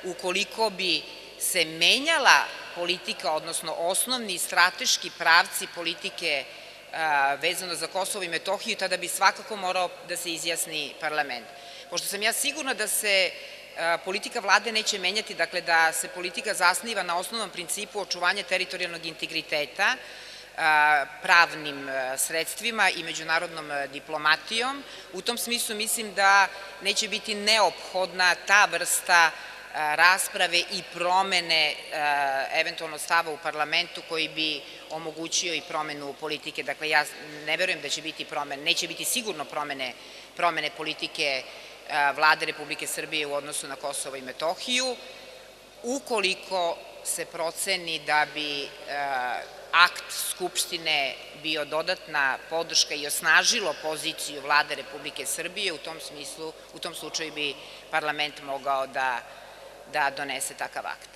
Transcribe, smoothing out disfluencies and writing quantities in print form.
Ukoliko bi se menjala politika, odnosno osnovni strateški pravci politike vezano za Kosovo i Metohiju, tada bi svakako morao da se izjasni parlament. Pošto sam ja sigurna da se politika vlade neće menjati, dakle da se politika zasniva na osnovnom principu očuvanja teritorijalnog integriteta, pravnim sredstvima i međunarodnom diplomatijom, u tom smislu mislim da neće biti neophodna ta vrsta rasprave i promene eventualno stava u parlamentu koji bi omogućio i promenu politike. Dakle, ja ne verujem da će biti promene, neće biti sigurno promene politike Vlade Republike Srbije u odnosu na Kosovo i Metohiju, ukoliko se proceni da bi akt Skupštine bio dodatna podrška i osnažilo poziciju Vlade Republike Srbije, u tom slučaju bi parlament mogao da donese takav akt.